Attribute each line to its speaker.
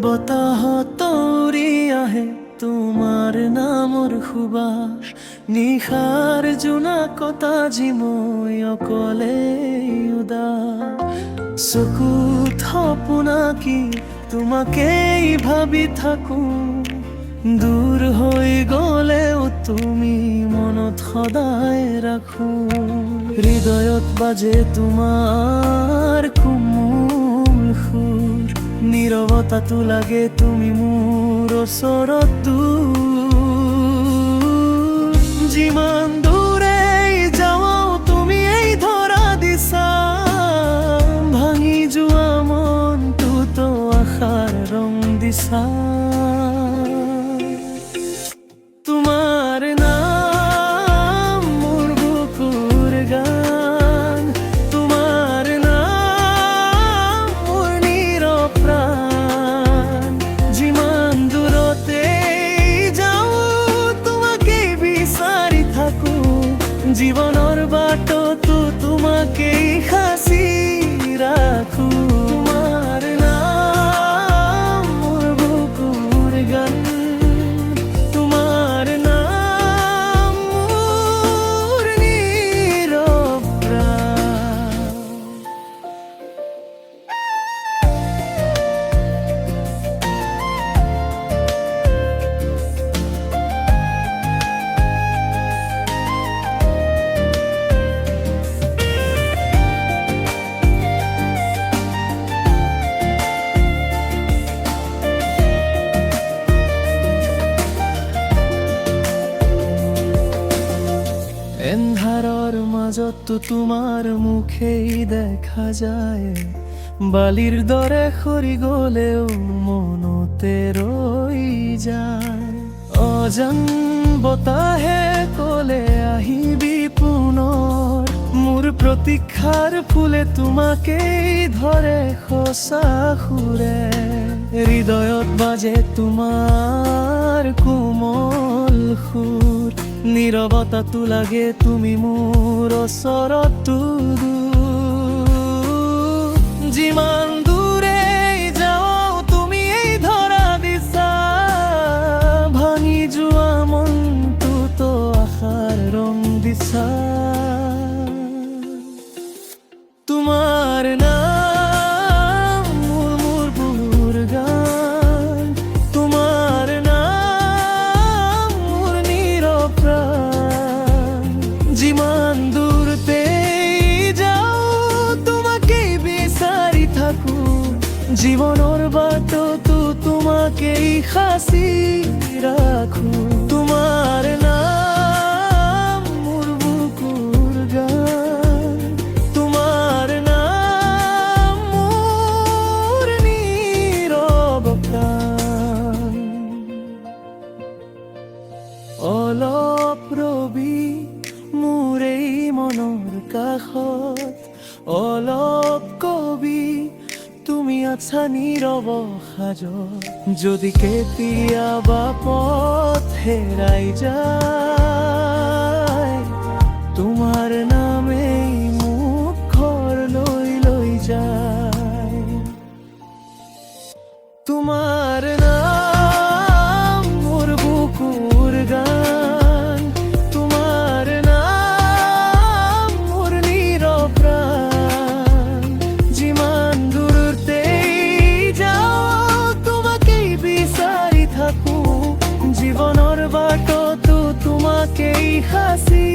Speaker 1: বতাহ তৌৰি আহে তোমাৰ নামৰ সুবাস নিশাৰ জোনাকত আজি মই অকলে উদাস চকুত সপোন আঁকি তোমাকেই ভাবি থাকো দূৰ হৈ গলেও তুমি মনত সদায় ৰাখো হৃদয়ত বাজে তোমাৰ কোমল সুৰ নীৰৱতাটো লাগে তুমি মোৰ ওচৰত দূৰ যিমান দূৰেই যাওঁ তুমি এই ধৰা দিছা ভাঙি যোৱা মনটোতো আশাৰ ৰং দিছা তোমাৰ নাম মোৰ বুকুৰ গান তোমাৰ নাম মোৰ নীৰৱ প্ৰাণ যিমান দূৰতেই যাওঁ তোমাকেই বিচাৰি থাকো জীৱনৰ বাটতো তোমাকেই সাঁচি ৰাখো তোমাৰ নাম মোৰ বুকুৰ গান এন্ধাৰৰ মাজতো তোমাৰ মুখেই দেখা যায় বালিৰ দৰে সৰি গলেও মনতে ৰৈ যায় অজান বতাহে কলে আহিবি পুনৰ মোৰ প্ৰতীক্ষাৰ ফুলে তোমাকেই ধৰে সঁচা সুৰে হৃদয়ত বাজে তোমাৰ কোমল সুৰ নীৰৱতাটো লাগে তুমি মোৰ ওচৰত যিমান দূৰেই যাওঁ তুমি এই ধৰা দিছা ভাঙি যোৱা মনটোতো আশাৰ ৰং দিছা তোমাৰ নাম মোৰ বুকুৰ গান তোমাৰ নাম মোৰ নীৰৱ প্ৰাণ যিমান দূৰতেই যাওঁ তোমাকেই বিচাৰি থাকো জীৱনৰ বাটতো তোমাকেই সাঁচি ৰাখো তোমাৰ নাম মোৰ বুকুৰ গান তোমাৰ নাম মোৰ নীৰৱ প্ৰাণ অলপ ৰবি মোৰ এই মনৰ কাষত অলপ কবি তুমি আছা নীৰৱ সাজত যদি কেতিয়াবা পথ হেৰাই যায় তোমাৰ নামেই মোক ঘৰলৈ লৈ যায় তোমাৰ নাম মোৰ বুকুৰ গান তোমাৰ নাম মোৰ নীৰৱ প্ৰাণ যিমান দূৰতেই যাওঁ তোমাকেই বিচাৰি থাকো জীৱনৰ বাটতো তোমাকেই সাঁচি